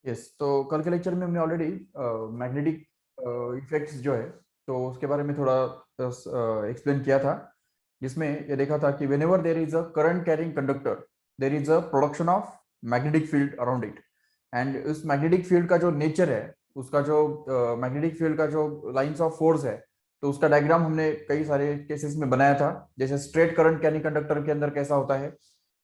Yes, तो कल के लेक्चर में हमने ऑलरेडी मैग्नेटिक इफेक्ट्स जो है तो उसके बारे में थोड़ा एक्सप्लेन किया था, जिसमें ये देखा था कि whenever there is a current carrying conductor there is a production of magnetic field around it. And उस मैग्नेटिक फील्ड का जो नेचर है, उसका जो मैग्नेटिक फील्ड का जो लाइंस ऑफ फोर्स है, तो उसका डायग्राम हमने कई सारे केसेस में बनाया था। जैसे स्ट्रेट करंट कैरिंग कंडक्टर के अंदर कैसा होता है,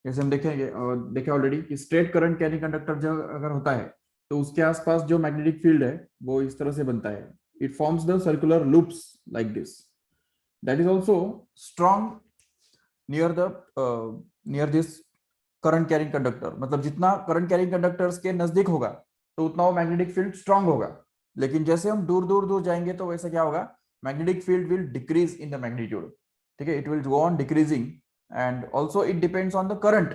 जैसे हम देखेंगे देखे ऑलरेडी कि स्ट्रेट करंट कैरिंग कंडक्टर जो अगर होता है तो उसके आसपास जो मैग्नेटिक फील्ड है वो इस तरह से बनता है। It forms the circular loops like this. That is also strong near the near this current carrying conductor. मतलब जितना करंट कैरिंग कंडक्टर्स के नजदीक होगा तो उतना वो मैग्नेटिक फील्ड स्ट्रांग होगा। लेकिन जैसे हम दूर दूर दूर जाएंगे तो वैसे क्या होगा, magnetic field will decrease in the magnitude. ठीक है, it will go on decreasing. And also it depends on the current.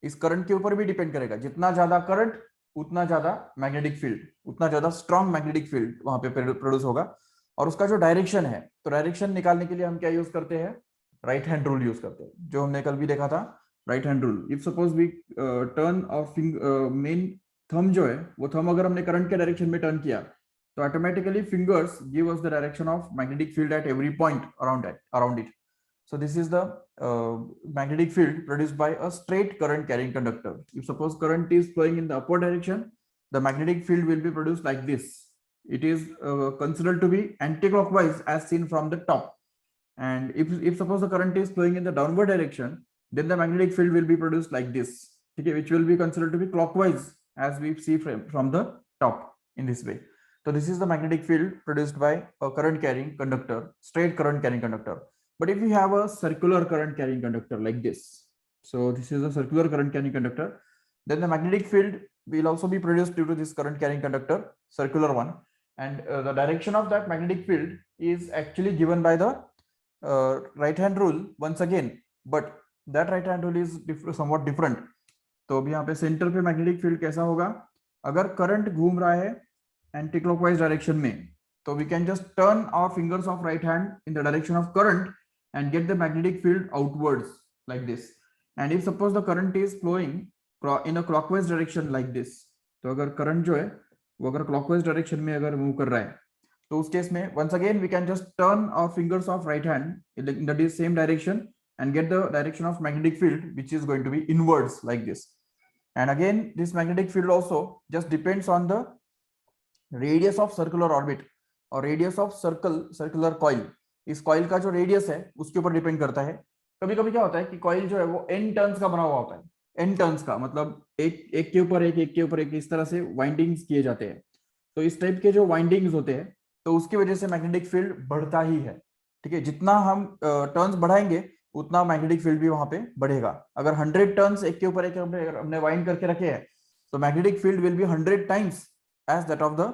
इस करंट के ऊपर भी डिपेंड करेगा, जितना ज्यादा करंट उतना ज्यादा मैग्नेटिक फील्ड, उतना ज्यादा स्ट्रॉन्ग मैग्नेटिक फील्ड वहां पे प्रोड्यूस होगा। और उसका जो डायरेक्शन है, तो डायरेक्शन निकालने के लिए हम क्या यूज करते हैं, राइट हैंड रूल यूज करते हैं, जो हमने कल भी देखा था। Right hand rule, if suppose we turn और मेन थंब जो है वो थंब अगर हमने करंट के डायरेक्शन में टर्न किया तो automatically fingers give us the direction of magnetic field at every point around it. So this is the magnetic field produced by a straight current carrying conductor. If suppose current is flowing in the upward direction, the magnetic field will be produced like this. It is considered to be anti-clockwise as seen from the top. And if suppose the current is flowing in the downward direction, then the magnetic field will be produced like this, okay, which will be considered to be clockwise as we see from the top in this way. So this is the magnetic field produced by a current carrying conductor, straight current carrying conductor. But if we have a circular current carrying conductor like this, so this is a circular current carrying conductor, then the magnetic field will also be produced due to this current carrying conductor, circular one. And the direction of that magnetic field is actually given by the right hand rule once again. But that right hand rule is somewhat different. तो अभी यहाँ पे centre पे magnetic field कैसा होगा, अगर current घूम रहा है एंटी क्लॉकवाइज डायरेक्शन में, तो we can just turn our fingers of right hand in the direction of current and get the magnetic field outwards like this. And if suppose the current is flowing in a clockwise direction like this, तो अगर current जो है वो अगर clockwise direction में अगर move कर रहा है तो उस केस में once again we can just turn our fingers of right hand in the same direction and get the direction of magnetic field which is going to be inwards like this. And again this magnetic field also just depends on the radius of circular orbit और radius of circular coil. इस coil का जो radius है उसके ऊपर depend करता है। कभी कभी क्या होता है कि कॉइल जो है वो एन टर्न्स का बना हुआ होता है। एन टर्न्स का मतलब एक एक के ऊपर एक के ऊपर एक, इस तरह से वाइंडिंग्स किए जाते हैं। तो इस टाइप के जो वाइंडिंग्स होते हैं तो उसकी वजह से मैग्नेटिक फील्ड बढ़ता ही है। ठीक है, जितना हम टर्न्स बढ़ाएंगे उतना मैग्नेटिक फील्ड भी वहां पे बढ़ेगा। अगर 100 टर्न्स एक के ऊपर एक हमने वाइंड करके रखे हैं तो magnetic field will be 100 times as that of the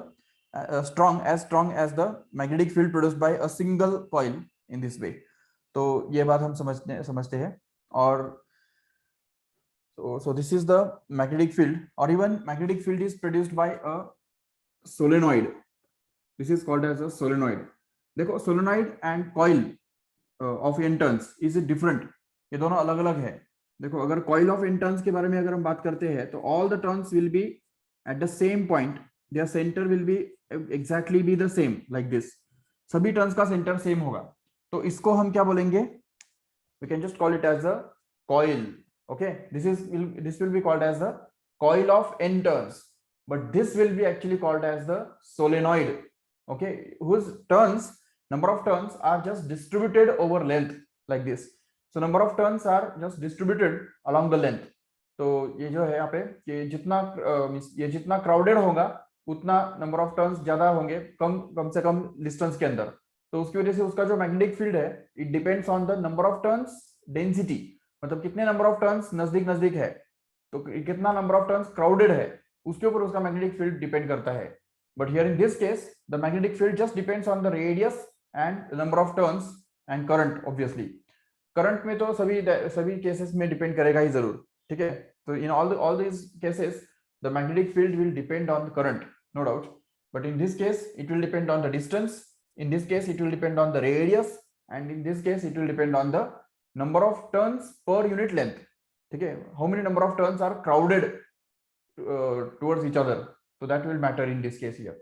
strong as the magnetic field produced by a single coil in this way. तो ये बात हम समझते हैं। और so this is the magnetic field, or even magnetic field is produced by a solenoid. This is called as a solenoid. देखो solenoid and coil of n turns is it different, ये दोनों अलग अलग है। देखो अगर coil of n turns के बारे में अगर हम बात करते हैं तो all the turns will be at the same point, their center will be exactly be the same like this. सभी टर्न्स का सेंटर सेम होगा। तो इसको हम क्या बोलेंगे, we can just call it as a coil. Okay, this will be called as the coil of n turns, but this will be actually called as the solenoid. Okay, whose turns, number of turns are just distributed over length like this. So number of turns are just distributed along the length. तो ये जो है यहाँ पे कि ये जितना crowded होगा उतना नंबर ऑफ टर्न्स ज्यादा होंगे कम से कम डिस्टेंस के अंदर। तो उसकी वजह से उसका जो मैग्नेटिक फील्ड है it depends on the number of turns density, मतलब कितने नंबर ऑफ टर्न्स नजदीक नजदीक है, तो कितना नंबर ऑफ टर्न्स क्राउडेड है उसके ऊपर उसका मैग्नेटिक फील्ड डिपेंड करता है। But here in this case the magnetic field just depends on the radius and number of turns and current. Obviously current में तो सभी केसेस में डिपेंड करेगा ही जरूर। ठीक है, तो इन all these cases the magnetic field will depend on the current, no doubt, but in this case it will depend on the distance, in this case it will depend on the radius, and in this case it will depend on the number of turns per unit length. ठीक है, how many number of turns are crowded towards each other, तो that will matter in this case here.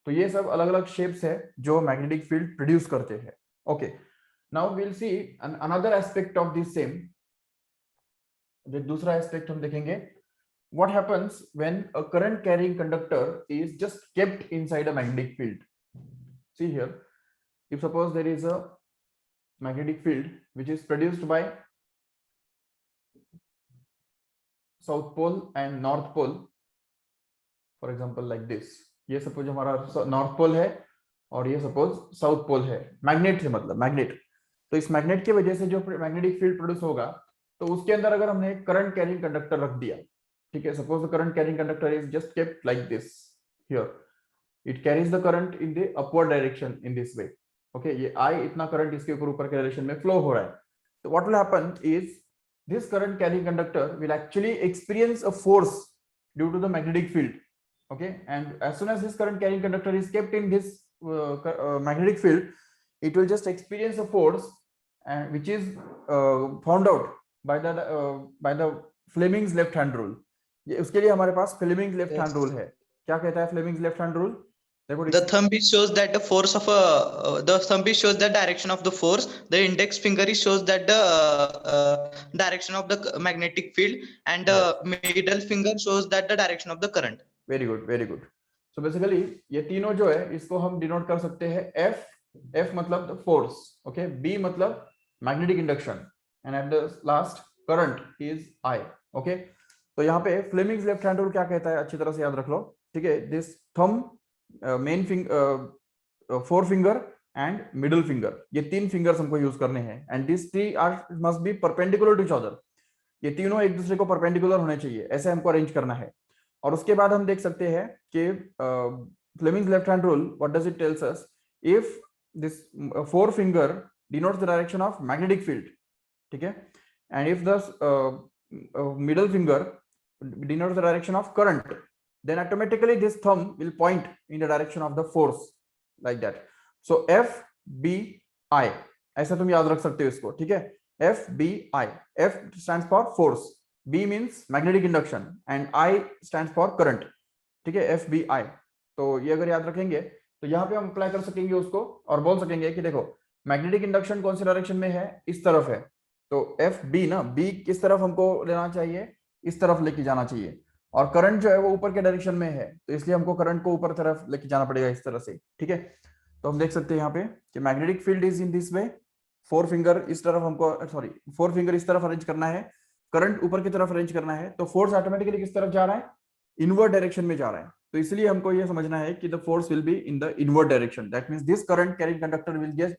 तो ये सब अलग अलग shapes है जो मैग्नेटिक फील्ड प्रोड्यूस करते हैं। Okay, now we will see another aspect of this same. दूसरा एस्पेक्ट हम देखेंगे, what happens when a current carrying conductor is just kept inside a magnetic field. See here, if suppose there is a magnetic field which is produced by south pole and north pole, for example like this, ये suppose हमारा north pole है और ये suppose south pole है, magnet से मतलब magnet। तो इस magnet की वजह से जो magnetic field produce होगा, तो उसके अंदर अगर हमने current carrying conductor रख दिया, ठीक है, suppose the current carrying conductor is just kept like this here, it carries the current in the upward direction in this way। okay, ये I इतना current इसके ऊपर के डायरेक्शन में फ्लो हो रहा है। तो what will happen is this current carrying conductor will actually experience a force due to the magnetic field। okay, and as soon as this current carrying conductor is kept in this magnetic field, it will just experience a force and which is found out by the Fleming's left hand rule। उसके लिए हमारे पास Fleming left hand rule है। क्या कहता है Fleming left hand rule? देखो, the thumb shows that the force of the thumb shows the direction of the force, the index finger shows that the direction of the magnetic field, and the middle finger shows that the direction of the current। Very good, very good. So basically ये तीनों जो है इसको हम denote कर सकते हैं F. F मतलब फोर्स, ओके, बी मतलब magnetic induction, and at the last current is I. Okay, तो यहाँ पे फ्लेमिंग्स लेफ्ट हैंड रूल क्या कहता है, अच्छी तरह से याद रख लो, ठीक है। This thumb, main finger, four finger and middle finger, ये तीन फिंगर्स हमको यूज करने हैं, and this three are must be perpendicular to each other. ये तीनों एक दूसरे को परपेंडिकुलर होने चाहिए, ऐसे हमको अरेंज करना है। और उसके बाद हम देख सकते हैं कि Fleming's left hand rule what does it tells us, if this four finger denotes the direction of magnetic field, ठीक है, and if the middle finger denotes the direction of current, then automatically this thumb will point in the direction of the force, like that। so F B I, ऐसा तुम याद रख सकते हो इसको, ठीक है। F B I, F stands for force, B means magnetic induction, and I stands for current, ठीक है, F B I। तो ये अगर याद रखेंगे तो यहाँ पे हम अप्लाई कर सकेंगे उसको और बोल सकेंगे कि देखो मैग्नेटिक इंडक्शन कौन सी डायरेक्शन में है, इस तरफ है, तो एफ बी ना, बी किस तरफ हमको लेना चाहिए, इस तरफ लेके जाना चाहिए, और करंट जो है वो ऊपर के डायरेक्शन में है, तो इसलिए हमको करंट को ऊपर तरफ लेके जाना पड़ेगा इस तरह से, ठीक है। तो हम देख सकते हैं यहाँ पे कि magnetic field is in this way, four finger इस तरफ हमको, सॉरी, फोर फिंगर इस तरफ अरेंज करना है, करंट ऊपर की तरफ अरेंज करना है, तो फोर्स ऑटोमेटिकली किस तरफ जा रहा है, इनवर्ड डायरेक्शन में जा रहा है। तो इसलिए हमको ये समझना है कि the force will be in the inward direction, that means this current carrying conductor will get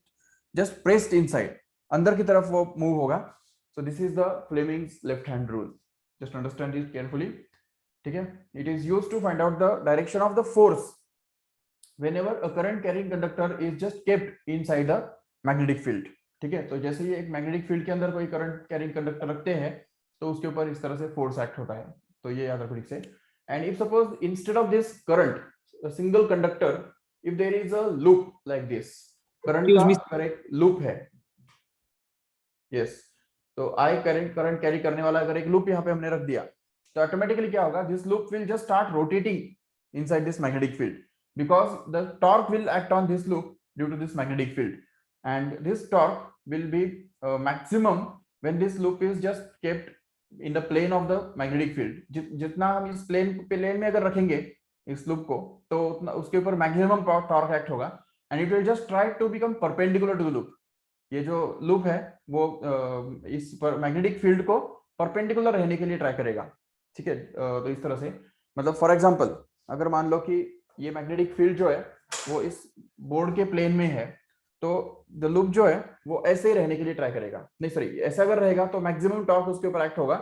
just pressed inside, अंदर की तरफ वो मूव होगा। So this is the Fleming's left hand rule. Just understand it carefully. ठीक है? It is used to find out the direction of the force whenever a current carrying conductor is just kept inside the magnetic field. ठीक है? तो जैसे ये एक magnetic field के अंदर कोई करंट कैरिंग कंडक्टर रखते हैं तो उसके ऊपर इस तरह से फोर्स एक्ट होता है। तो ये याद रखो ठीक से। And if suppose instead of this current, a single conductor, if there is a loop like this, current का अगर एक लूप है, yes, तो आई करंट कैरी करने वाला अगर एक लूप यहाँ पे हमने रख दिया, तो ऑटोमेटिकली क्या होगा, this loop will just start rotating inside this magnetic field, because the torque will act on this loop due to this magnetic field, and this torque will be maximum when this loop is just kept in the plane of the magnetic field. जितना हम इस plane में अगर रखेंगे इस loop को, तो उतना उसके ऊपर मैक्सिमम टॉर्क एक्ट होगा, and it will just try to become perpendicular to the loop. ये जो लूप है वो इस पर मैग्नेटिक फील्ड को परपेंडिकुलर रहने के लिए ट्राई करेगा, ठीक है। तो इस तरह से मतलब फॉर एग्जांपल अगर मान लो कि ये मैग्नेटिक फील्ड जो है वो इस बोर्ड के प्लेन में है, तो द लूप जो है वो ऐसे ही रहने के लिए ट्राई करेगा, नहीं सॉरी, ऐसा अगर रहेगा तो मैक्सिमम टॉर्क उसके ऊपर एक्ट होगा,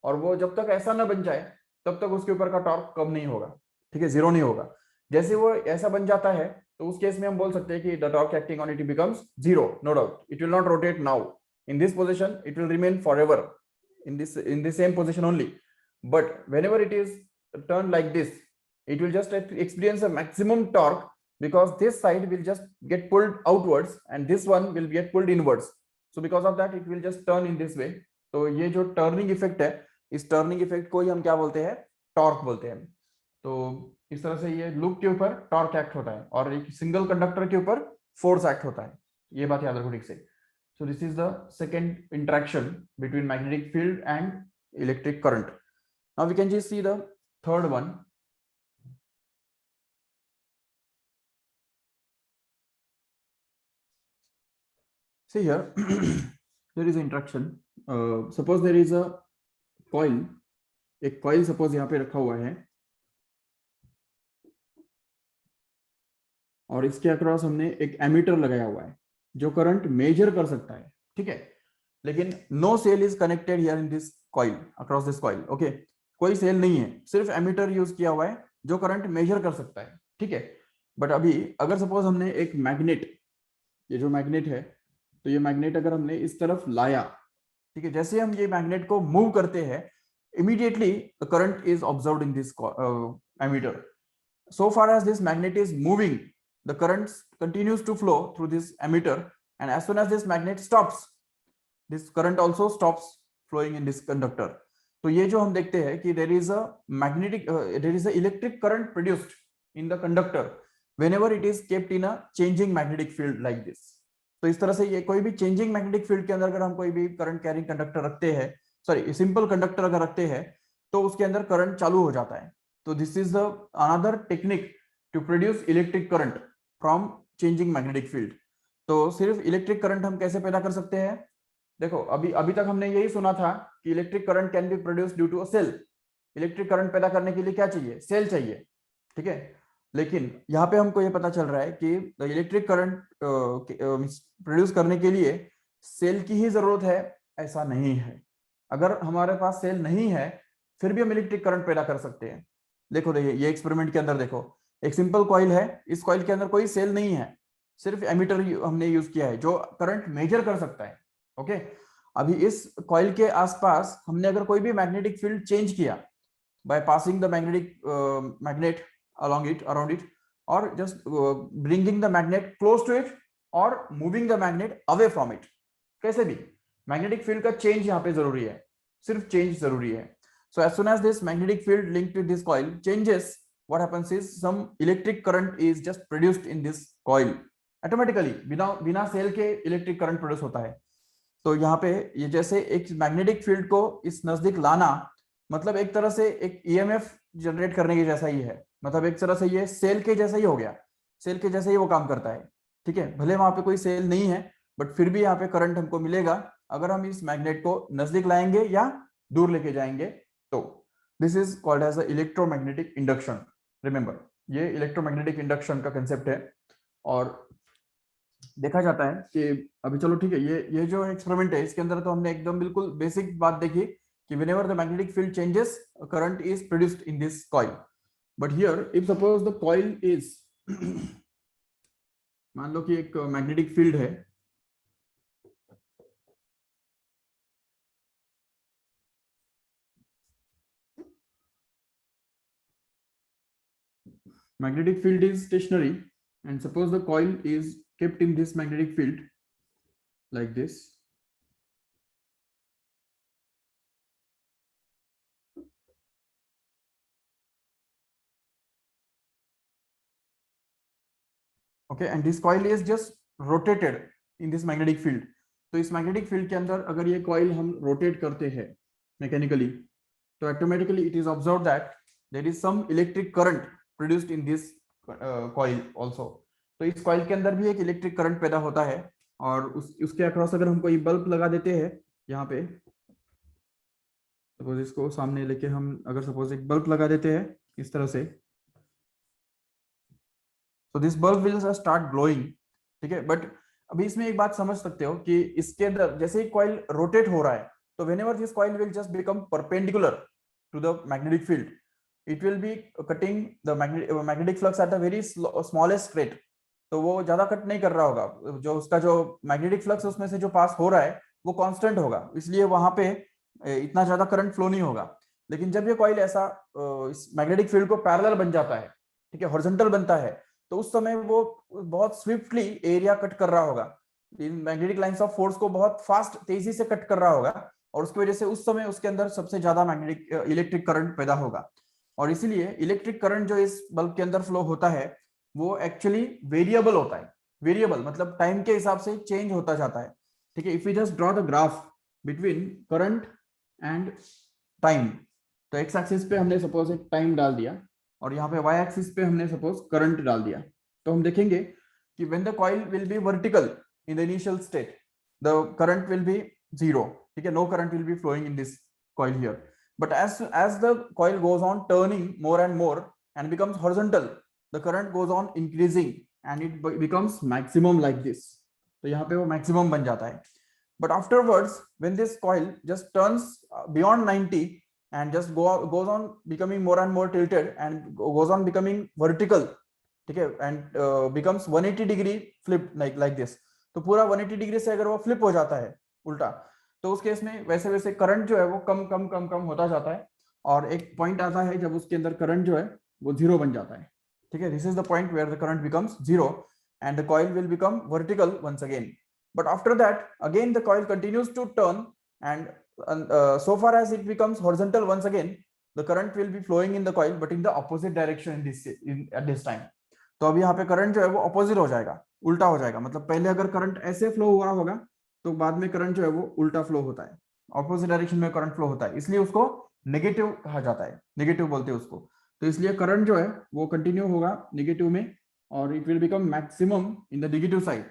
और वो जब तक ऐसा ना बन जाए तब तक उसके ऊपर का टॉर्क कम नहीं होगा, ठीक है, जीरो नहीं होगा। जैसे वो ऐसा बन जाता है तो उस केस में हम बोल सकते हैं कि the torque acting on it becomes zero, no doubt, it will not rotate now in this position, it will remain forever in the same position only, but whenever it is turned like this, it will just experience a maximum torque, because this side will just get pulled outwards and this one will get pulled inwards, so because of that it will just turn in this way। तो ये जो turning effect है, इस turning effect को ही हम क्या बोलते हैं, टॉर्क बोलते हैं। तो इस तरह से ये लूप के ऊपर टॉर्क एक्ट होता है और एक सिंगल कंडक्टर के ऊपर फोर्स एक्ट होता है। ये बात याद रखो ठीक से। So this is the second interaction between magnetic field and electric current. Now we can just see the third one. See here, there is an interaction. Suppose there is a coil. एक coil suppose यहाँ पे रखा हुआ है और इसके across हमने एक एमीटर लगाया हुआ है जो करंट मेजर कर सकता है, ठीक है। लेकिन no cell is connected here in this coil, across this coil, okay. कोई सेल नहीं है, सिर्फ एमीटर यूज किया हुआ है जो करंट मेजर कर सकता है, ठीक है। बट अभी अगर सपोज हमने एक मैग्नेट, ये जो मैग्नेट है, तो ये मैग्नेट अगर हमने इस तरफ लाया, ठीक है, जैसे हम ये मैग्नेट को मूव करते हैं, immediately the current is observed in this ammeter. So far as this magnet is moving, the current continues to flow through this ammeter, and as soon as this magnet stops, this current also stops flowing in this conductor. तो ये जो हम देखते हैं कि there is a magnetic there is a electric current produced in the conductor whenever it is kept in a changing magnetic field like this. तो इस तरह से ये कोई भी चेंजिंग मैग्नेटिक फील्ड के अंदर अगर हम कोई भी करंट कैरिंग कंडक्टर रखते हैं, सॉरी सिंपल कंडक्टर अगर रखते हैं, तो उसके अंदर करंट चालू हो जाता है। तो this is the another technique to produce electric current from changing magnetic field. तो सिर्फ इलेक्ट्रिक करंट हम कैसे पैदा कर सकते हैं? देखो, अभी तक हमने यही सुना था कि electric current can be produce due to a cell. Electric current पैदा करने के लिए क्या चाहिए? सेल चाहिए, ठीक है। लेकिन यहाँ पे हमको ये पता चल रहा है कि इलेक्ट्रिक करंट प्रोड्यूस करने के लिए सेल की ही जरूरत है, ऐसा नहीं है। अगर हमारे पास सेल नहीं है फिर भी हम इलेक्ट्रिक करंट पैदा कर सकते हैं। देखो देखिए, ये एक्सपेरिमेंट के अंदर देखो, एक सिंपल कॉइल है, इस कॉइल के अंदर कोई सेल नहीं है, सिर्फ एमीटर हमने यूज किया है जो करंट मेजर कर सकता है, ओके। अभी इस कॉइल के आसपास हमने अगर कोई भी मैग्नेटिक फील्ड चेंज किया by passing the magnet around it, or just bringing the magnet close to it or moving the magnet away from it, कैसे भी मैग्नेटिक फील्ड का चेंज यहाँ पे जरूरी है, सिर्फ चेंज जरूरी है। So as soon as this magnetic field linked to this coil changes, what happens is some electric current is just produced in this coil automatically, बिना सेल के इलेक्ट्रिक करंट प्रोड्यूस होता है। तो यहाँ पे ये जैसे एक मैग्नेटिक फील्ड को इस नजदीक लाना, मतलब एक तरह से एक ईएमएफ जनरेट करने के जैसा ही है, मतलब एक तरह से ये सेल के जैसा ही हो गया, सेल के जैसा ही वो काम करता है, ठीक है। भले वहां पे कोई सेल नहीं है बट फिर भी यहाँ पे करंट हमको मिलेगा अगर हम इस मैग्नेट को नजदीक लाएंगे या दूर लेके जाएंगे। तो this is called as electromagnetic induction. Remember, ये इलेक्ट्रोमैग्नेटिक इंडक्शन का कंसेप्ट है। और देखा जाता है कि अभी चलो ठीक है, ये जो एक्सपेरिमेंट है इसके अंदर तो हमने एकदम बिल्कुल बेसिक बात देखी कि whenever the magnetic field changes, current is produced in this coil. But here, if suppose the coil is मान लो कि एक मैग्नेटिक फील्ड है, magnetic field is stationary, and suppose the coil is kept in this magnetic field like this. Okay, and this coil is just rotated in this magnetic field. तो इस magnetic field के अंदर अगर ये coil हम rotate करते हैं mechanically, तो automatically it is observe that there is some electric current produced in this coil also. तो इस कॉइल के अंदर भी एक इलेक्ट्रिक करंट पैदा होता है और उसके अक्रॉस अगर हम कोई बल्ब लगा देते हैं, यहाँ पे सपोज इसको सामने लेके हम अगर सपोज एक बल्ब लगा देते हैं इस तरह से, so this bulb will start glowing, ठीक है। बट अभी इसमें एक बात समझ सकते हो कि इसके अंदर जैसे ही कॉइल रोटेट हो रहा है, तो whenever this coil will just become perpendicular to the magnetic field, it will be cutting the magnetic flux at a very smallest rate. तो वो ज्यादा कट नहीं कर रहा होगा, जो उसका जो मैग्नेटिक फ्लक्स उसमें से जो पास हो रहा है वो कांस्टेंट होगा, इसलिए वहां पे इतना ज्यादा करंट फ्लो नहीं होगा। लेकिन जब ये कॉइल ऐसा इस मैग्नेटिक फील्ड को पैरेलल बन जाता है, ठीक है, हॉरिजॉन्टल बनता है, तो उस समय वो बहुत स्विफ्टली एरिया कट कर रहा होगा, मैग्नेटिक लाइंस ऑफ फोर्स को बहुत फास्ट तेजी से कट कर रहा होगा, और उसकी वजह से उस समय उसके अंदर सबसे ज्यादा मैग्नेटिक इलेक्ट्रिक करंट पैदा होगा। और इसीलिए इलेक्ट्रिक करंट जो इस बल्ब के अंदर फ्लो होता है वो एक्चुअली वेरिएबल होता है। वेरिएबल मतलब टाइम के हिसाब से चेंज होता जाता है, ठीक है। If you just draw the graph between current and time, तो एक्स एक्सिस पे हमने सपोज एक टाइम डाल दिया और यहाँ पे वाई एक्सिस पे हमने सपोज करंट डाल दिया, तो हम देखेंगे कि when the coil will be vertical in the initial state the current will be zero, ठीक है, no current will be flowing in this coil here, but as the coil goes on turning more and more and becomes horizontal, the current goes on increasing and it becomes maximum like this, तो यहाँ पे वो maximum बन जाता है। but afterwards when this coil just turns beyond 90 and just goes on becoming more and more tilted and goes on becoming vertical, ठीक है, and becomes 180 degree flip like this, तो पूरा 180 डिग्री से अगर वो फ्लिप हो जाता है उल्टा, तो उस केस में वैसे वैसे करंट जो है वो कम कम कम कम होता जाता है और एक पॉइंट आता है जब उसके अंदर करंट जो है वो जीरो बन जाता है, ठीक है। This is the point where the current becomes zero and the coil will become vertical once again, but after that again the coil continues to turn and so far as it becomes horizontal once again the current will be flowing in the coil but in the opposite direction at this time, तो अभी यहाँ पे current जो है वो opposite हो जाएगा, उल्टा हो जाएगा, मतलब पहले अगर करंट ऐसे फ्लो हुआ होगा तो बाद में करंट जो है वो उल्टा फ्लो होता है, ऑपोजिट डायरेक्शन में करंट फ्लो होता है, इसलिए उसको नेगेटिव कहा जाता है, नेगेटिव बोलते हैं उसको। तो इसलिए करंट जो है वो कंटिन्यू होगा नेगेटिव में और it will become maximum in the negative side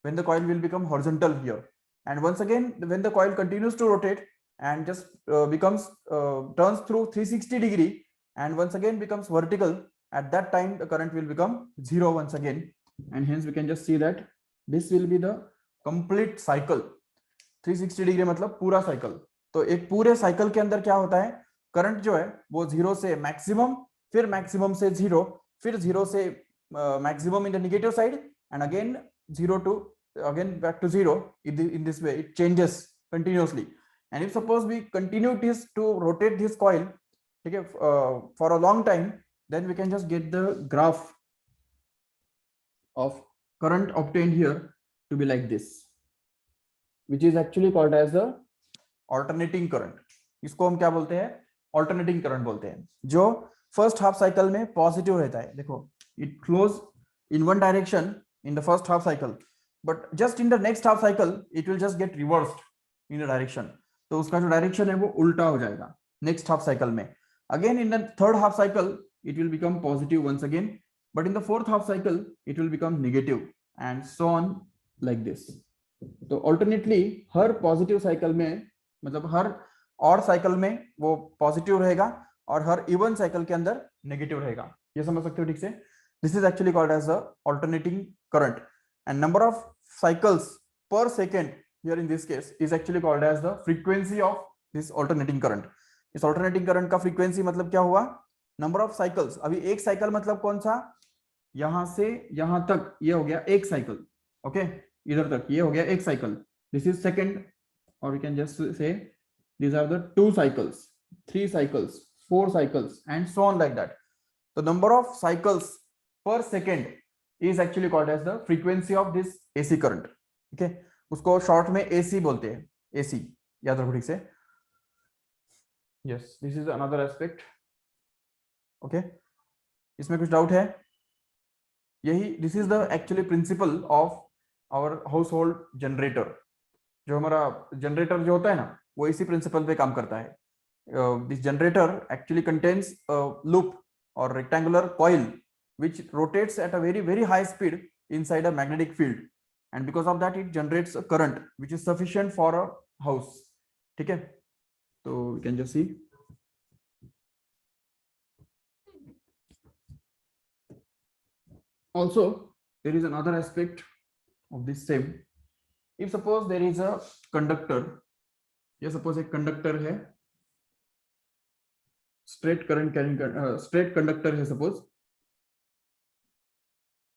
when the coil will become horizontal here and once again when the coil continues to rotate and just becomes turns through 360 degree and once again becomes vertical, at that time the current will become zero once again, and hence we can just see that this will be the complete cycle। 360 degree मतलब पूरा cycle, तो एक पूरे cycle के अंदर क्या होता है, करंट जो है वो जीरो से मैक्सिमम, फिर मैक्सिमम से जीरो, फिर जीरो से maximum in the negative side and again zero to again back to zero, in this way it changes continuously, and if suppose we continue this to rotate this coil, okay, for a long time, then we can just get the graph of current obtained here to be like this, which is actually called as the alternating current। इसको हम क्या बोलते हैं, alternating current बोलते हैं, जो first half cycle में positive रहता है। देखो it flows in one direction in the first half cycle, but just in the next half cycle it will just get reversed in a direction, तो उसका जो डायरेक्शन है वो उल्टा हो जाएगा नेक्स्ट हाफ साइकिल में। Again in the third half cycle it will become positive once again, but in the fourth half cycle it will become negative and so on like this. तो alternately हर positive cycle में, मतलब हर और cycle में वो positive रहेगा और her even cycle के अंदर नेगेटिव रहेगा, ये समझ सकते हो ठीक से। This is actually called as the alternating current and number of cycles per second here in this case is actually called as the frequency of this alternating current। इस alternating current का frequency मतलब क्या हुआ, number of cycles। अभी एक cycle मतलब कौन सा, यहां से यहां तक ये हो गया एक साइकिल, ओके, इधर तक ये हो गया एक साइकिल, दिस इज सेकंड, और we can just say these are the 2 cycles, 3 cycles, 4 cycles and so on like that। the number of cycles per second is actually called as the frequency of this AC current, ठीक है, उसको short में AC बोलते हैं, AC, याद रखो ठीक से। Yes, this is another aspect, okay, इसमें कुछ डाउट है, यही this is the actually principle of our household generator. जो हमारा जनरेटर जो होता है ना वो इसी प्रिंसिपल पे काम करता है। This generator actually contains loop और rectangular coil which rotates at a very high speed inside a magnetic field, and because of that it generates a current which is sufficient for a house, ठीक है। तो we can just see also there is another aspect of this same। if suppose there is a conductor, ये suppose एक conductor है, straight current carrying straight conductor है suppose,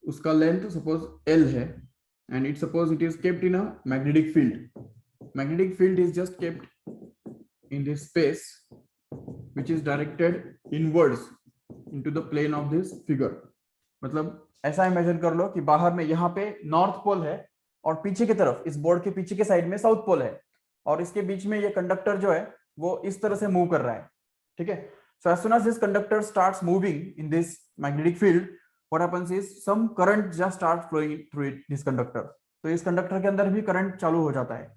उसका length suppose L है and it suppose it is kept in a magnetic field। magnetic field is just kept in this space which is directed inwards into the plane of this figure। मतलब ऐसा imagine कर लो कि बाहर में यहाँ पे north pole है और पीछे की तरफ इस बोर्ड के पीछे के साइड में साउथ पोल है और इसके बीच में ये कंडक्टर जो है वो इस तरह से मूव कर रहा है, ठीक है। So as soon as this conductor starts moving in this magnetic field, what happens is some current just starts flowing through this conductor. तो इस कंडक्टर के अंदर भी करंट चालू हो जाता है.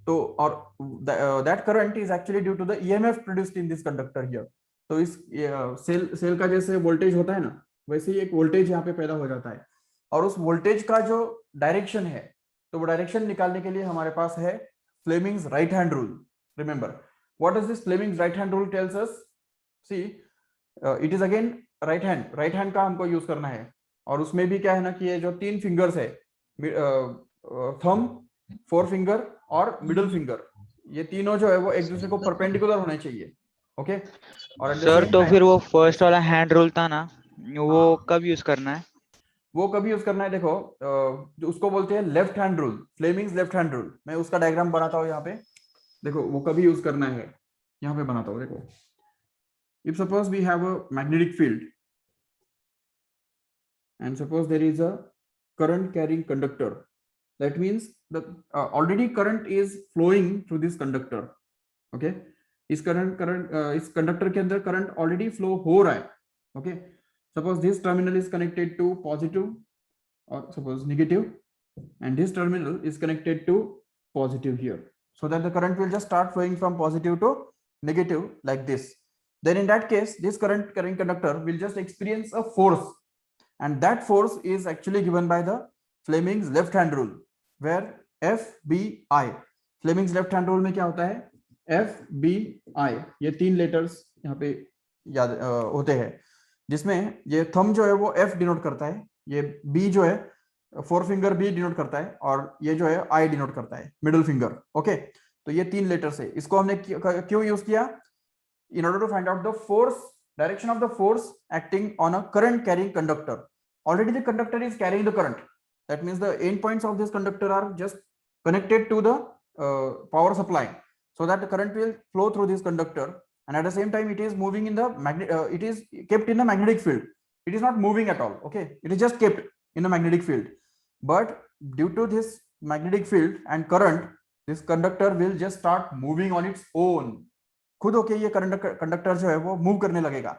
तो और that current is actually due to the EMF produced in this conductor here. तो इस सेल का जैसे वोल्टेज होता है ना, वैसे ही एक वोल्टेज यहाँ पे पैदा हो जाता है. और उस वोल्टेज का जो डायरेक्शन है, तो वो डायरेक्शन निकालने के लिए हमारे पास है Fleming's right hand rule. Remember what is this Fleming's right hand rule tells us. See it is again right hand का हमको यूज करना है. और उसमें भी क्या है ना कि ये जो 3 फिंगर्स है, थंब, फोर फिंगर और मिडिल फिंगर, ये तीनों जो है वो एक दूसरे को परपेंडिकुलर होने चाहिए. ओके. और सर तो फिर वो फर्स्ट वाला हैंड रूल था ना, वो कब यूज करना है? वो कभी यूज करना है, देखो जो उसको बोलते हैं left hand rule, Fleming's left hand rule. मैं उसका डायग्राम बनाता हूँ यहाँ पे. देखो वो कभी यूज करना है, यहाँ पे बनाता हूँ. देखो, if suppose we have a magnetic field and suppose there is a current carrying conductor, that means the already current is flowing through this conductor. Okay, इस इस कंडक्टर के अंदर करंट ऑलरेडी फ्लो हो रहा है. Okay. Suppose this terminal is connected to positive or suppose negative, and this terminal is connected to positive here, so that the current will just start flowing from positive to negative like this. Then in that case, this current carrying conductor will just experience a force, and that force is actually given by the Fleming's left hand rule, where FBI. Fleming's left hand rule में क्या होता है? FBI. ये 3 letters यहाँ पे याद होते हैं, जिसमें ये थंब जो है वो F डिनोट करता है, ये B जो है फोर फिंगर B डिनोट करता है, और ये जो है I डिनोट करता है, मिडिल फिंगर. ओके. तो ये 3 लेटर्स है. इसको हमने क्यों यूज किया? In order to find out the force, direction of the force acting on a current carrying conductor. Already the conductor is carrying the current. That means the end points of this conductor are just connected to the power supply, so that the current will flow through this conductor. And at the same time, it is moving in the it is kept in the magnetic field. It is not moving at all. Okay, it is just kept in the magnetic field. But due to this magnetic field and current, this conductor will just start moving on its own. खुद होके ये conductor जो है वो move करने लगेगा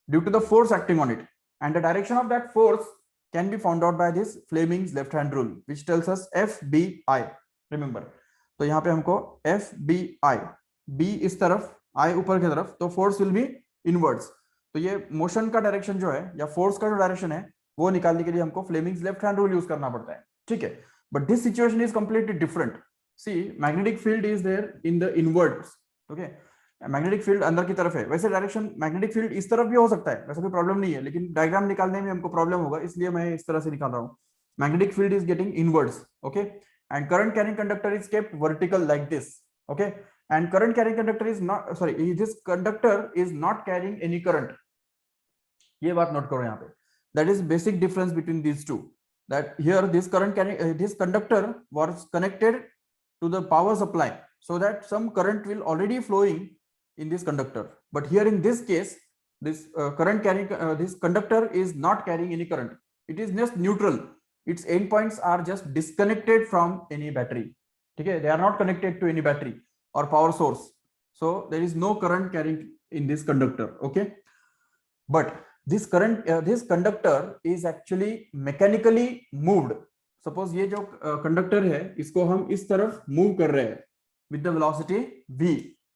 due to the force acting on it. And the direction of that force can be found out by this Fleming's left hand rule, which tells us FBI. Remember, तो यहाँ पे हमको FBI, B इस तरफ, I ऊपर की तरफ, तो फोर्स विल बी इनवर्ड्स. तो ये मोशन का डायरेक्शन जो है या फोर्स का जो डायरेक्शन है वो निकालने के लिए हमको Fleming's left hand rule use करना पड़ता है. ठीक है. But this situation is completely different. See, magnetic field is there in the inwards. Okay. Magnetic field अंदर की तरफ है. वैसे डायरेक्शन मैग्नेटिक फील्ड इस तरफ भी हो सकता है, वैसे कोई प्रॉब्लम नहीं है, लेकिन डायग्राम निकालने में हमको प्रॉब्लम होगा, इसलिए मैं इस तरह से निकाल रहा हूँ. Magnetic field is getting inwards. Okay. And current carrying conductor is kept vertical like this. Okay. And current carrying conductor is not, sorry, this conductor is not carrying any current. ये बात नोट करो यहाँ पे. That is basic difference between these two. That here this current carrying, this conductor was connected to the power supply, so that some current will already flowing in this conductor. But here in this case, this current carrying this conductor is not carrying any current. It is just neutral. Its end points are just disconnected from any battery. Okay, they are not connected to any battery or power source, so there is no current carrying in this conductor. Okay, but this current this conductor is actually mechanically moved. Suppose ये जो conductor है इसको हम इस तरफ move कर रहे हैं with the velocity v.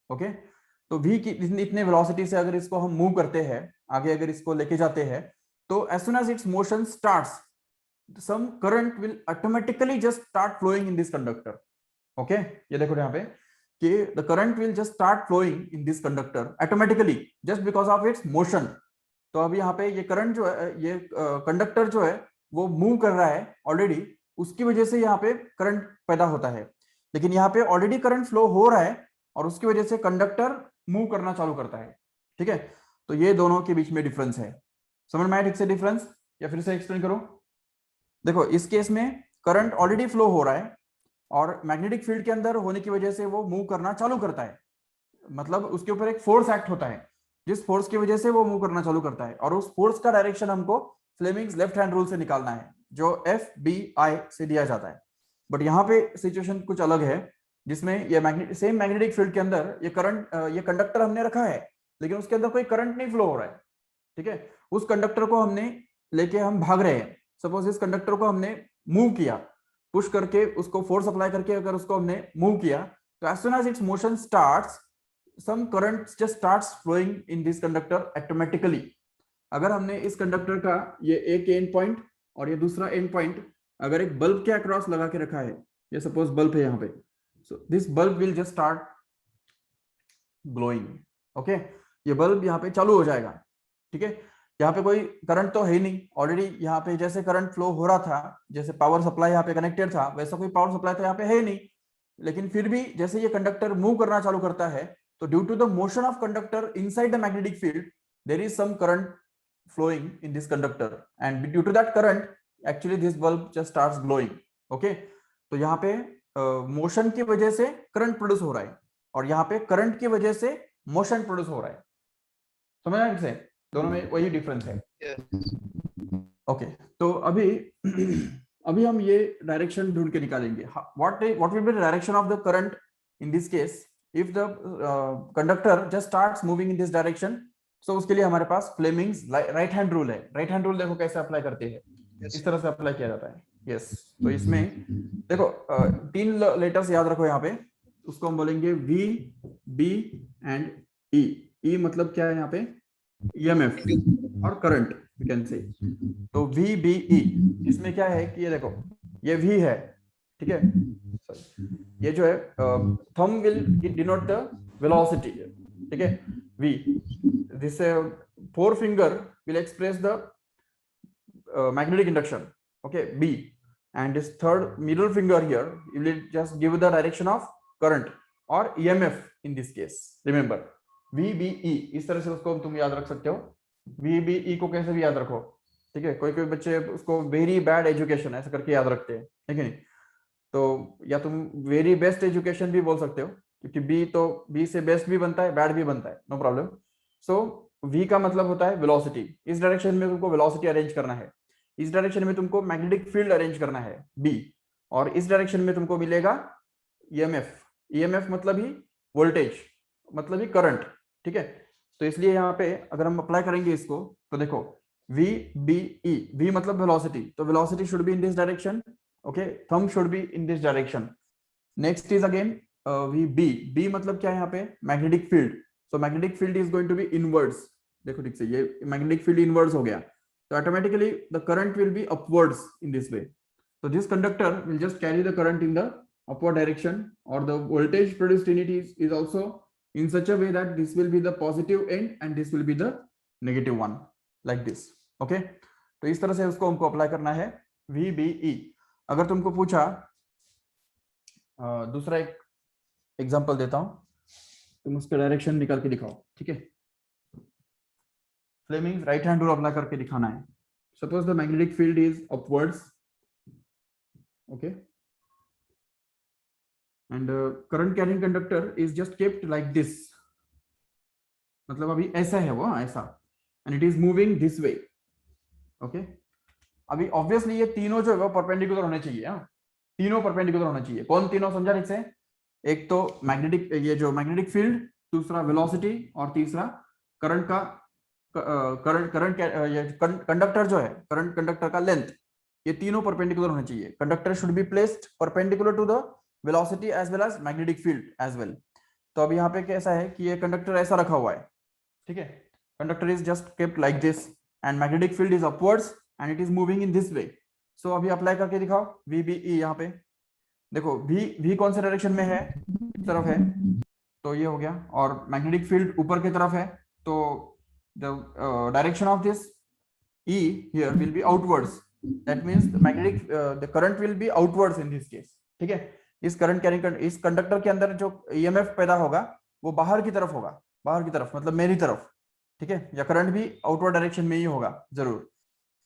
okay, तो v की इतने वेलोसिटी से अगर इसको हम मूव करते हैं आगे, अगर इसको लेके जाते हैं, तो as soon as its motion starts, some current will automatically just start flowing in this conductor. okay, ये देखो यहाँ पे कि the current will just start flowing in this conductor automatically just because of its motion. तो अभी यहाँ पे ये करंट जो है, ये कंडक्टर जो है वो मूव कर रहा है ऑलरेडी, उसकी वजह से यहाँ पे करंट पैदा होता है. लेकिन यहाँ पे ऑलरेडी करंट फ्लो हो रहा है और उसकी वजह से कंडक्टर मूव करना चालू करता है. ठीक है. तो ये दोनों के बीच में डिफरेंस है. समझ में आया ठीक से डिफरेंस, या फिर से एक्सप्लेन करो? देखो, इस केस में करंट ऑलरेडी फ्लो हो रहा है और मैग्नेटिक फील्ड के अंदर होने की वजह से वो मूव करना चालू करता है. मतलब उसके ऊपर एक फोर्स एक्ट होता है, जिस फोर्स की वजह से वो मूव करना चालू करता है, और उस फोर्स का डायरेक्शन हमको फ्लेमिंग्स लेफ्ट हैंड रूल से निकालना है, जो FBI से दिया जाता है. बट यहाँ पे सिचुएशन कुछ अलग है, जिसमें ये सेम मैग्नेटिक फील्ड के अंदर ये करंट, ये कंडक्टर हमने रखा है, लेकिन उसके अंदर कोई करंट नहीं फ्लो हो रहा है, ठीक है। उस कंडक्टर को हमने लेके हम भाग रहे हैं, सपोज इस कंडक्टर को हमने मूव किया, पुश करके उसको फोर्स अप्लाई करके अगर उसको हमने मूव किया, तो as soon as its motion starts, some current just starts flowing in this conductor automatically. अगर हमने इस कंडक्टर का ये एक एंड पॉइंट और ये दूसरा एंड पॉइंट अगर एक बल्ब के अक्रॉस लगा के रखा है, ये सपोज बल्ब है यहाँ पे, so this bulb will just start glowing, okay. ये बल्ब यहाँ पे चालू हो जाएगा, ठीक है। यहाँ पे कोई करंट तो है नहीं, ऑलरेडी यहाँ पे जैसे करंट फ्लो हो रहा था, जैसे पावर सप्लाई यहाँ पे कनेक्टेड था, वैसा कोई पावर सप्लाई तो यहाँ पे है नहीं, लेकिन फिर भी जैसे ये कंडक्टर मूव करना चालू करता है, तो due to the motion of conductor inside the magnetic field there is some current flowing in this conductor, and due to that current actually this bulb just starts glowing, okay। तो यहाँ पे motion की वजह से current produce हो रहा है और यहाँ पे करंट की वजह से मोशन प्रोड्यूस हो रहा है, समझ रहे हैं? दोनों में वही डिफरेंस है, ओके। तो अभी अभी हम ये डायरेक्शन ढूंढ के निकालेंगे। What will be the direction of the current in this case if the conductor just starts moving in this direction. So उसके लिए हमारे पास फ्लेमिंग्स राइट हैंड रूल है। राइट हैंड रूल देखो कैसे अप्लाई करते हैं, इस तरह से अप्लाई किया जाता है, यस। तो इसमें देखो तीन लेटर्स याद रखो यहाँ पे, उसको हम बोलेंगे V, B and E। E मतलब क्या है यहाँ पे? EMF और करंट यू कैन से। तो V, B, E, इसमें क्या है कि ये देखो ये V है, ठीक है। ये जो है thumb will denote the velocity, ठीक है। V, this forefinger will express the magnetic induction, okay, B, and this third middle finger here will just give the direction of current or EMF in this case, remember VBE। इस तरह से उसको तुम याद रख सकते हो। VBE को कैसे भी याद रखो, ठीक है। कोई कोई बच्चे उसको वेरी बैड एजुकेशन ऐसा करके याद रखते हैं, ठीक है। तो या तुम वेरी बेस्ट एजुकेशन भी बोल सकते हो, क्योंकि बी तो बी से बेस्ट भी बनता है, बैड भी बनता है, नो प्रॉब्लम। सो वी का मतलब होता है वेलोसिटी, इस डायरेक्शन में तुमको वेलोसिटी अरेंज करना है, इस डायरेक्शन में तुमको मैग्नेटिक फील्ड अरेंज करना है बी, और इस डायरेक्शन में तुमको मिलेगा ईएमएफ। ईएमएफ मतलब ही वोल्टेज, मतलब ही करंट, ठीक है। तो इसलिए यहाँ पे अगर हम अप्लाई करेंगे इसको, तो देखो वी बी ई, वी मतलब वेलोसिटी, तो velocity should be in this direction, okay, thumb should be in this direction. Next is again VB, B मतलब क्या है यहाँ पे? Magnetic field, so magnetic field is going to be inwards। देखो ठीक से ये magnetic field inwards हो गया, तो automatically the current will be upwards in this way, so this conductor will just carry the current in the upward direction, or the voltage produced in it is also in such a way that this will be the positive end and this will be the negative one, like this, okay। तो इस तरह से उसको हमको apply करना है VBE। अगर तुमको पूछा, दूसरा एक एग्जांपल देता हूं, तुम उसका डायरेक्शन निकाल के दिखाओ, ठीक है। Fleming right hand rule apply करके दिखाना है। Suppose the magnetic field is upwards, okay, and current carrying conductor is just kept like this, मतलब अभी ऐसा है वो, ऐसा, and it is moving this way, okay. अभी ऑब्वियसली ये तीनों जो है वो परपेंडिकुलर होने चाहिए, तीनों परपेंडिकुलर होना चाहिए। कौन तीनों, समझा ठीक से? एक तो मैग्नेटिक, ये जो मैग्नेटिक फील्ड, दूसरा वेलोसिटी, और तीसरा करंट का करंट ये कंडक्टर जो है, करंट कंडक्टर का लेंथ, ये तीनों परपेंडिकुलर होने चाहिए। Conductor should be placed perpendicular to the velocity as well as magnetic field as well. तो अब यहाँ पे कैसा है कि ये कंडक्टर ऐसा रखा हुआ है, ठीक है। Conductor is just kept like this and magnetic field is upwards and it is moving in this way. So अभी अप्लाई करके दिखाओ VBE। यहाँ पे देखो V कौन से डायरेक्शन में है? इस तरफ है, तो ये हो गया, और मैग्नेटिक फील्ड ऊपर की तरफ है, तो the direction of this E here will be outwards, that means the magnetic the current will be outwards in this case, ठीक है। इस करंट कैरिंग, इस कंडक्टर के अंदर जो EMF पैदा होगा वो बाहर की तरफ होगा, बाहर की तरफ मतलब मेरी तरफ, ठीक है, या करंट भी आउटवर्ड डायरेक्शन में ही होगा जरूर।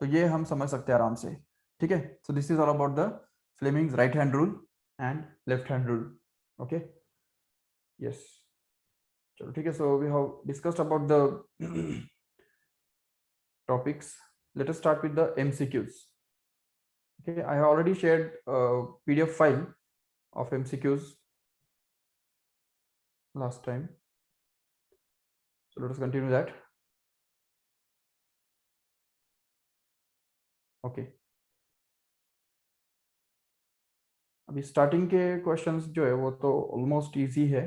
तो ये हम समझ सकते हैं आराम से, ठीक है। So this is all about the Fleming's right hand rule and left hand rule, okay, yes. चलो ठीक है, so we have discussed about the topics. Let us start with the MCQs. Okay, I have already shared a PDF file of MCQs last time. So let us continue that. Okay. अभी starting के questions जो है वो तो almost easy है.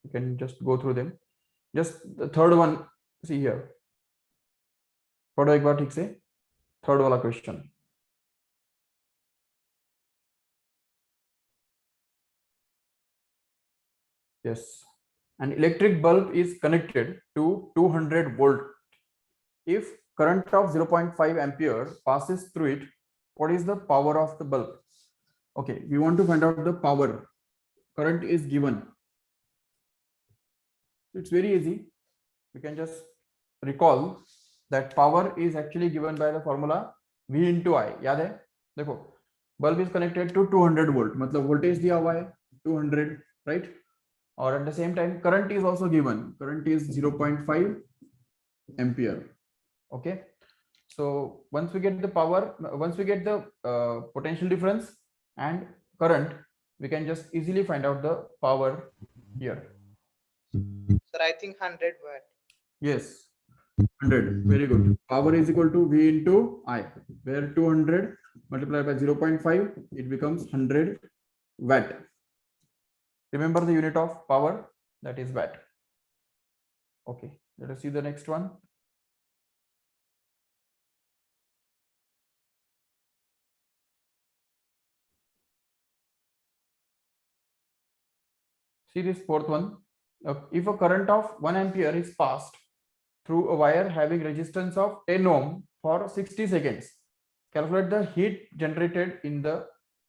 You can just go through them. Just the third one, see here. पढ़ो एक बार ठीक से. थर्ड वाला question. Yes. An electric bulb is connected to 200 volt. If current of 0.5 ampere passes through it, what is the power of the bulb? Okay, we want to find out the power. Current is given. It's very easy. We can just recall that power is actually given by the formula V into I. याद है? देखो, bulb is connected to 200 volt. मतलब voltage दिया हुआ है 200, right? Or at the same time, current is also given. Current is 0.5 ampere. Okay. So once we get the power, once we get the potential difference and current, we can just easily find out the power here. Sir, I think 100 watt. Yes, 100. Very good. Power is equal to V into I, where 200 multiplied by 0.5, it becomes 100 watt. Remember the unit of power, that is watt. Okay, let us see the next one. See this fourth one. If a current of 1 ampere is passed through a wire having resistance of 10 ohm for 60 seconds, calculate the heat generated in the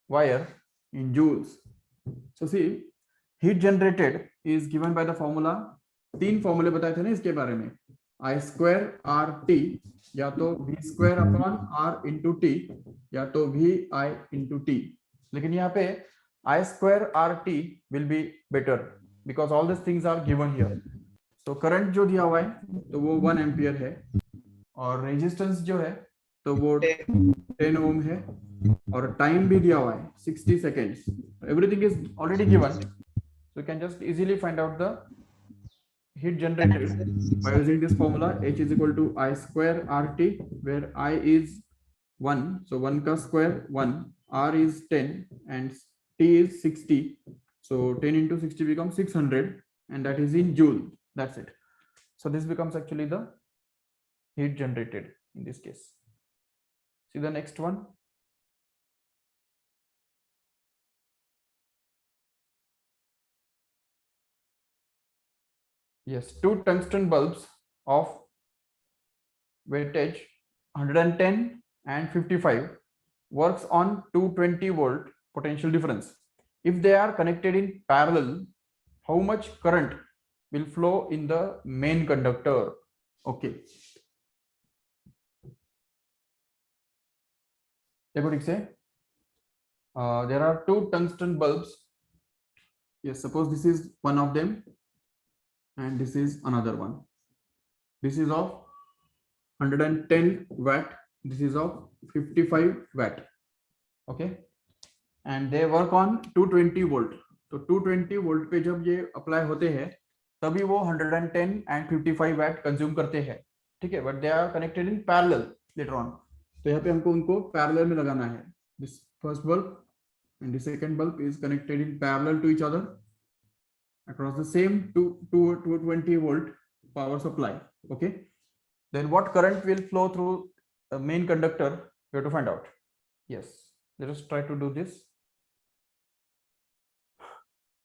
wire in joules. So see, heat generated is given by the formula. तीन फॉर्मूले बताए थे ना इसके बारे में. I square RT, या तो V square upon R into T, या तो VI into T. लेकिन यहाँ पे I square RT will be better because all these things are given here. So current जो दिया हुआ है तो वो 1 एम्पियर है और रेजिस्टेंस जो है तो वो 10 ओम है और टाइम भी दिया हुआ है 60 seconds. Everything is already given. So you can just easily find out the heat generated by using this formula. H is equal to I square RT, where I is 1, so 1 ka square 1, R is 10 and T is 60, so 10 into 60 becomes 600, and that is in joule. That's it. So this becomes actually the heat generated in this case. See the next one. Yes, two tungsten bulbs of wattage 110 and 55 works on 220 volt potential difference. If they are connected in parallel, how much current will flow in the main conductor? Okay. देखो ठीक से. There are two tungsten bulbs. Yes, suppose this is one of them and this is another one. This is of 110 watt, this is of 55 watt. Okay, and they work on 220 volt. तो 220 volt पे जब ये apply होते हैं तभी वो 110 and 55 watt consume करते हैं. ठीक है, but they are connected in parallel later on. तो यहाँ पे हमको उनको पैरेलल में लगाना है. This first bulb and the second bulb is connected in parallel to each other across the same 220 volt power supply. Okay, then what current will flow through the main conductor? We have to find out. Yes, let us try to do this.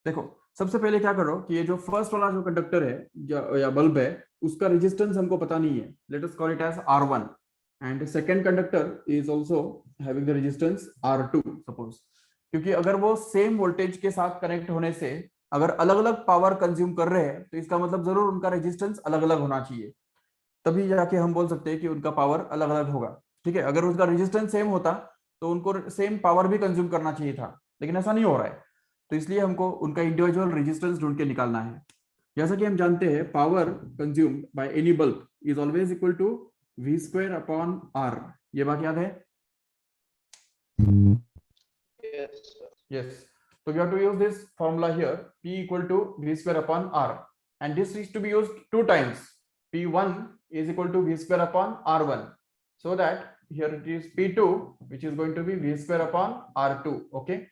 देखो, सबसे पहले क्या करो कि ये जो first वाला जो कंडक्टर है या बल्ब है उसका रेजिस्टेंस हमको पता नहीं है. Let us call it as R1 and the second conductor is also having the resistance R2 suppose. क्योंकि अगर वो सेम वोल्टेज के साथ कनेक्ट होने से अगर अलग अलग पावर कंज्यूम कर रहे हैं तो इसका मतलब जरूर उनका रेजिस्टेंस अलग अलग होना चाहिए, तभी जाके हम बोल सकते हैं कि उनका पावर अलग अलग होगा. ठीक है, अगर उसका रेजिस्टेंस सेम होता तो उनको सेम पावर भी कंज्यूम करना चाहिए था, लेकिन ऐसा नहीं हो रहा है. तो इसलिए हमको उनका इंडिविजुअल रेजिस्टेंस ढूंढ के निकालना है. जैसा कि हम जानते हैं power consumed by any bulb is always equal to V square upon R. ये बात याद है? Yes, sir. Yes. So we have to use this formula here. P equal to V square upon R. and this is to be used two times. P1 is equal to V square upon R1, so that here it is P2, which is going to be V square upon R2. Okay,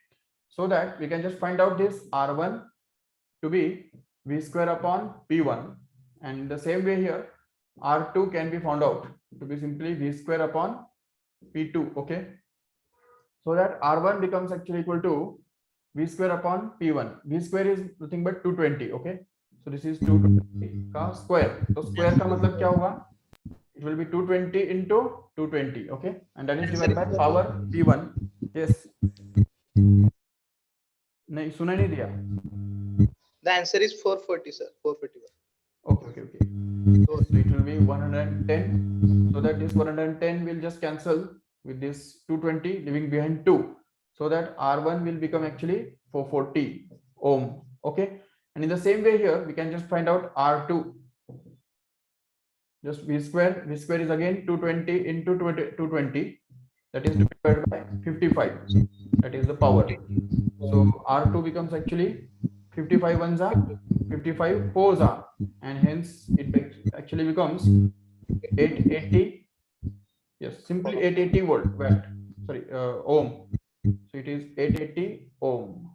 so that we can just find out this R1 to be V square upon P1, and in the same way here R2 can be found out to be simply V square upon P2. Okay, so that R1 becomes actually equal to V square upon P1. V square is nothing but 220. Okay, so this is 220 का square. तो square का मतलब क्या होगा? It will be 220 into 220. Okay, and that is divided by power P1. Yes. नहीं सुना नहीं दिया. The answer is 440, sir. 441. Okay. So it will be 110. So that this 110 will just cancel with this 220, leaving behind 2. So that R1 will become actually 440 ohm. Okay. And in the same way here, we can just find out R2. Just V square. V square is again 220 into 220. That is divided by 55. That is the power. So R2 becomes actually 55 ones are 55 fours are, and hence it actually becomes 880. Yes, simply 880 watt. Sorry, ohm. So it is 880 ohm.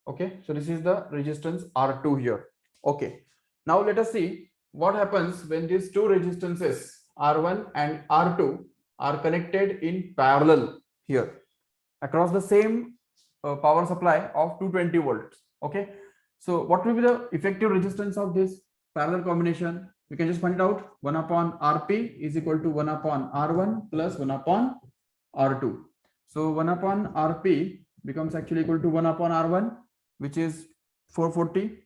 Okay, so this is the resistance R2 here. Okay, now let us see what happens when these two resistances R1 and R2 are connected in parallel here across the same power supply of 220 volts. Okay, so what will be the effective resistance of this parallel combination? We can just find it out. 1 upon Rp is equal to 1 upon R1 plus 1 upon R2. So 1 upon Rp becomes actually equal to 1 upon R1, which is 440,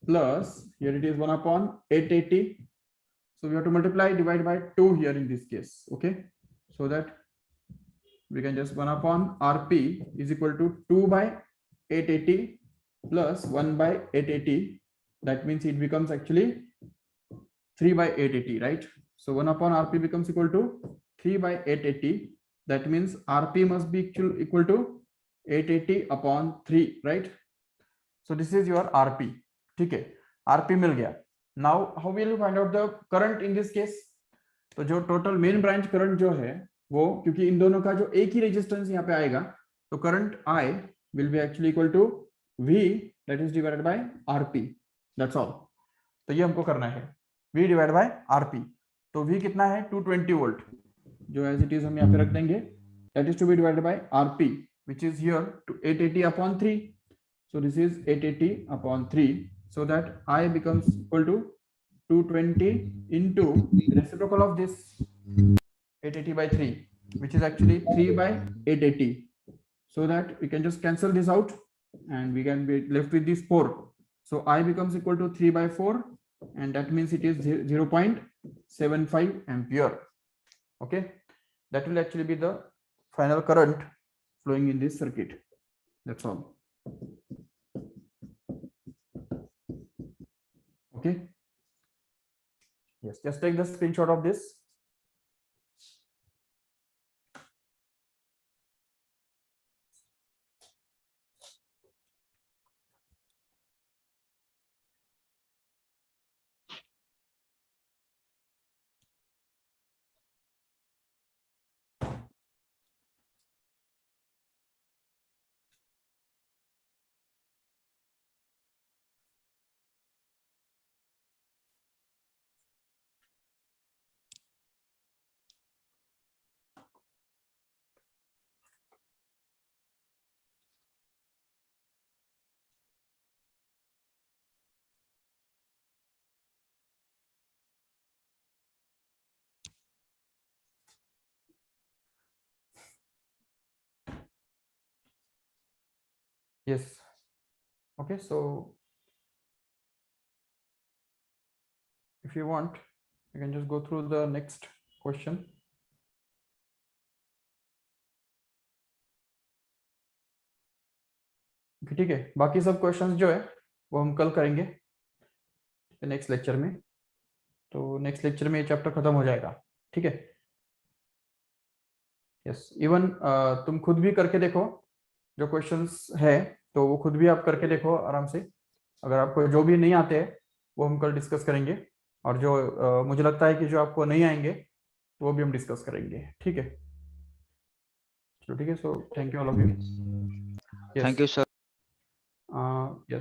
plus here it is 1 upon 880. So we have to multiply, divide by 2 here in this case. Okay, so that we can just 1 upon Rp is equal to 2 by 880 plus 1 by 880. That means it becomes actually 3 by 880, right? So 1 upon Rp becomes equal to 3 by 880. That means Rp must be equal to 880 upon 3, right? So this is your Rp. Okay, Rp मिल गया. Now how will you find out the current in this case? तो जो total main branch current जो है वो, क्योंकि इन दोनों का जो एक ही रेजिस्टेंस यहाँ पे आएगा, तो current I will be actually equal to V, that is divided by Rp. That's all. तो ये हमको करना है, V divided by Rp. तो V कितना है? 220 वोल्ट, जो एज इट इज हम यहाँ पे रख देंगे. That is to be divided by Rp, which is here to 880 upon 3. So this is 880 upon 3. So that I becomes equal to 220 into the reciprocal of this 880 by 3, which is actually 3 by 880. So that we can just cancel this out and we can be left with this 4. So I becomes equal to 3 by 4, and that means it is 0.75 ampere. Okay, that will actually be the final current flowing in this circuit. That's all. Okay, yes, just take the screenshot of this. Yes. Okay, so if you want, you can just go through the next question. ठीक है, बाकी सब questions जो है वो हम कल करेंगे नेक्स्ट लेक्चर में. तो नेक्स्ट लेक्चर में ये चैप्टर खत्म हो जाएगा. ठीक है. यस, इवन तुम खुद भी करके देखो जो क्वेश्चंस है, तो वो खुद भी आप करके देखो आराम से। अगर आपको जो भी नहीं आते हैं वो हम कल डिस्कस करेंगे, और जो मुझे लगता है कि जो आपको नहीं आएंगे वो भी हम डिस्कस करेंगे, ठीक है। चलो ठीक है, so thank you all of you. Thank you sir.